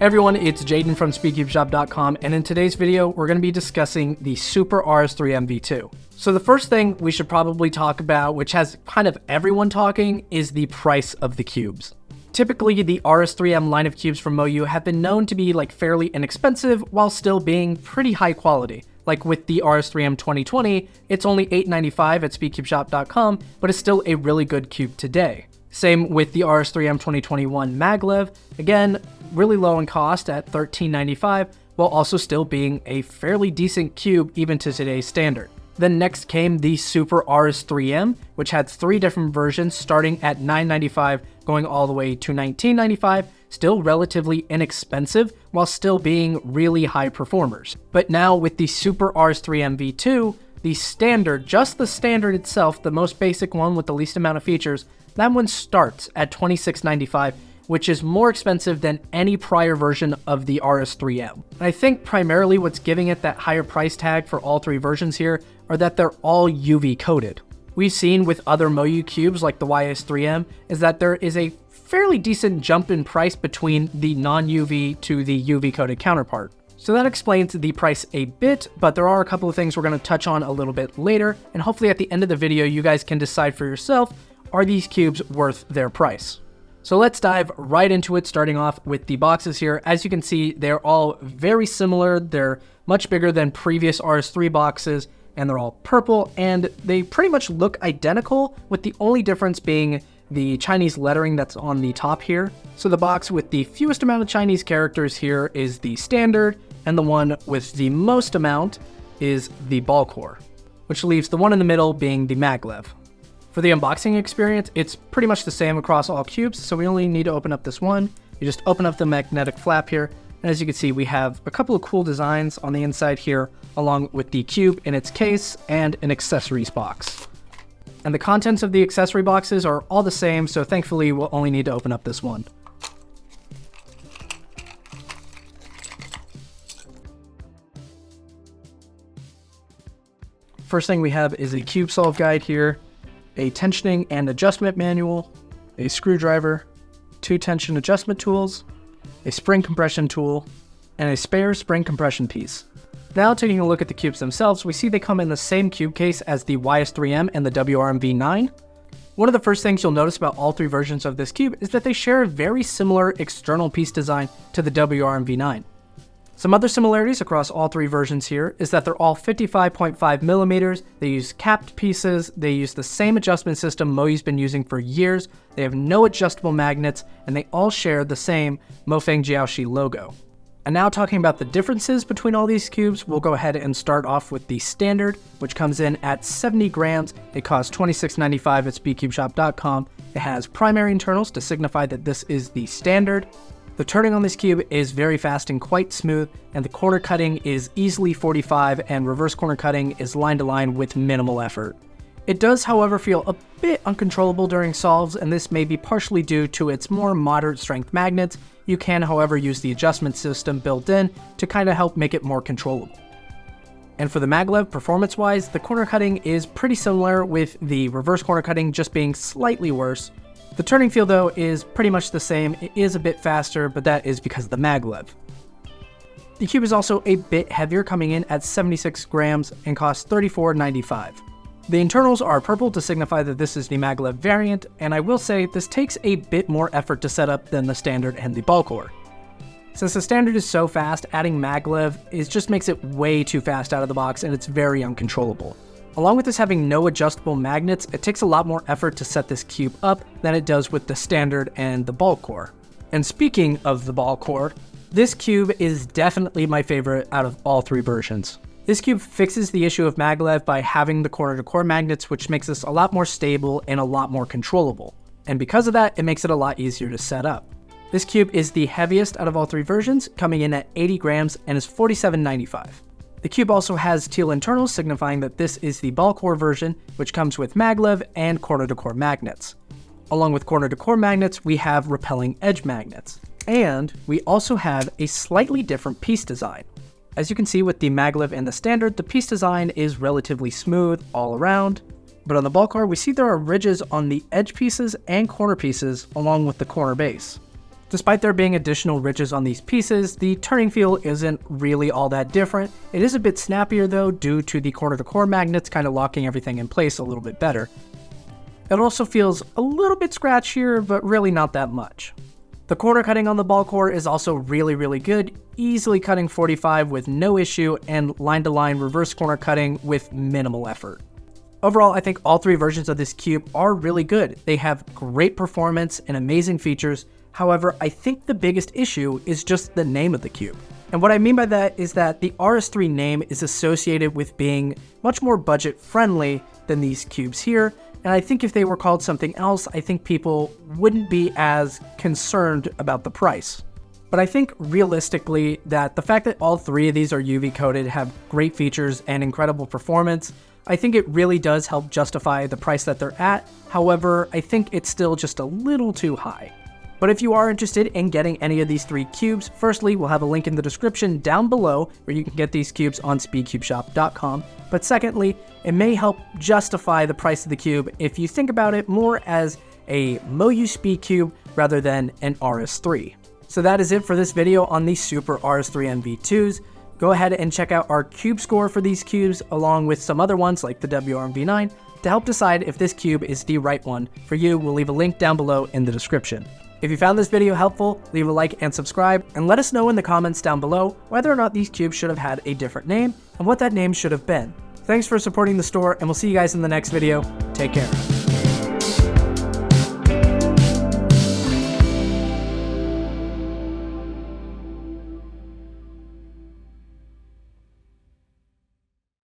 Everyone, it's Jaden from SpeedCubeShop.com, and in today's video, we're going to be discussing the Super RS3 V2. So the first thing we should probably talk about, which has kind of everyone talking, is the price of the cubes. Typically, the RS3M line of cubes from MoYu have been known to be fairly inexpensive while still being pretty high quality. Like with the RS3M 2020, it's only $8.95 at SpeedCubeShop.com, but it's still a really good cube today. Same with the RS3M 2021 maglev, again, really low in cost at $13.95, while also still being a fairly decent cube even to today's standard. Then next came the Super RS3M, which had 3 different versions starting at $9.95 going all the way to $19.95, still relatively inexpensive while still being really high performers. But now with the Super RS3M V2, the standard, just the standard itself, the most basic one with the least amount of features, that one starts at $26.95, which is more expensive than any prior version of the RS3M. And I think primarily what's giving it that higher price tag for all 3 versions here are that they're all UV coated. We've seen with other MoYu cubes like the YS3M is that there is a fairly decent jump in price between the non-UV to the UV coated counterpart. So that explains the price a bit, but there are a couple of things we're going to touch on a little bit later, and hopefully at the end of the video you guys can decide for yourself, are these cubes worth their price? So let's dive right into it, starting off with the boxes here. As you can see, they're all very similar. They're much bigger than previous RS3 boxes, and they're all purple, and they pretty much look identical, with the only difference being the Chinese lettering that's on the top here. So the box with the fewest amount of Chinese characters here is the standard, and the one with the most amount is the ball core, which leaves the one in the middle being the maglev. For the unboxing experience, it's pretty much the same across all cubes, so we only need to open up this one. You just open up the magnetic flap here, and as you can see, we have a couple of cool designs on the inside here, along with the cube in its case and an accessories box. And the contents of the accessory boxes are all the same, so thankfully we'll only need to open up this one. First thing we have is a cube solve guide here, a tensioning and adjustment manual, a screwdriver, 2 tension adjustment tools, a spring compression tool, and a spare spring compression piece. Now taking a look at the cubes themselves, we see they come in the same cube case as the YS3M and the WRM V9. One of the first things you'll notice about all 3 versions of this cube is that they share a very similar external piece design to the WRM V9. Some other similarities across all 3 versions here is that they're all 55.5 millimeters, they use capped pieces, they use the same adjustment system MoYu's been using for years, they have no adjustable magnets, and they all share the same Mofeng Jiaoshi logo. And now talking about the differences between all these cubes, we'll go ahead and start off with the standard, which comes in at 70 grams. It costs $26.95 at SpeedCubeShop.com. It has primary internals to signify that this is the standard. The turning on this cube is very fast and quite smooth, and the corner cutting is easily 45, and reverse corner cutting is line to line with minimal effort. It does, however, feel a bit uncontrollable during solves, and this may be partially due to its more moderate strength magnets. You can, however, use the adjustment system built in to kind of help make it more controllable. And for the maglev, performance-wise, the corner cutting is pretty similar, with the reverse corner cutting just being slightly worse. The turning feel, though, is pretty much the same. It is a bit faster, but that is because of the maglev. The cube is also a bit heavier, coming in at 76 grams and costs $34.95. The internals are purple to signify that this is the maglev variant, and I will say this takes a bit more effort to set up than the standard and the ball core. Since the standard is so fast, adding maglev just makes it way too fast out of the box, and it's very uncontrollable. Along with this having no adjustable magnets, it takes a lot more effort to set this cube up than it does with the standard and the ball core. And speaking of the ball core, this cube is definitely my favorite out of all 3 versions. This cube fixes the issue of maglev by having the corner-to-core magnets, which makes this a lot more stable and a lot more controllable. And because of that, it makes it a lot easier to set up. This cube is the heaviest out of all 3 versions, coming in at 80 grams and is $47.95. The cube also has teal internals, signifying that this is the ball core version, which comes with maglev and corner-to-core magnets. Along with corner-to-core magnets, we have repelling edge magnets. And we also have a slightly different piece design. As you can see with the maglev and the standard, the piece design is relatively smooth all around, but on the ball core, we see there are ridges on the edge pieces and corner pieces along with the corner base. Despite there being additional ridges on these pieces, the turning feel isn't really all that different. It is a bit snappier though, due to the corner-to-core magnets kind of locking everything in place a little bit better. It also feels a little bit scratchier, but really not that much. The corner cutting on the ball core is also really good, easily cutting 45 with no issue, and line-to-line reverse corner cutting with minimal effort. Overall, I think all three versions of this cube are really good. They have great performance and amazing features. However, I think the biggest issue is just the name of the cube. And what I mean by that is that the RS3 name is associated with being much more budget friendly than these cubes here. And I think if they were called something else, I think people wouldn't be as concerned about the price. But I think realistically that the fact that all three of these are UV coated, have great features and incredible performance, I think it really does help justify the price that they're at. However, I think it's still just a little too high. But if you are interested in getting any of these three cubes, firstly, we'll have a link in the description down below where you can get these cubes on SpeedCubeShop.com. But secondly, it may help justify the price of the cube if you think about it more as a MoYu's Speed Cube rather than an RS3. So that is it for this video on the Super RS3 MV2s. Go ahead and check out our cube score for these cubes along with some other ones like the WRMV9 to help decide if this cube is the right one for you. We'll leave a link down below in the description. If you found this video helpful, leave a like and subscribe, and let us know in the comments down below whether or not these cubes should have had a different name and what that name should have been. Thanks for supporting the store, and we'll see you guys in the next video. Take care.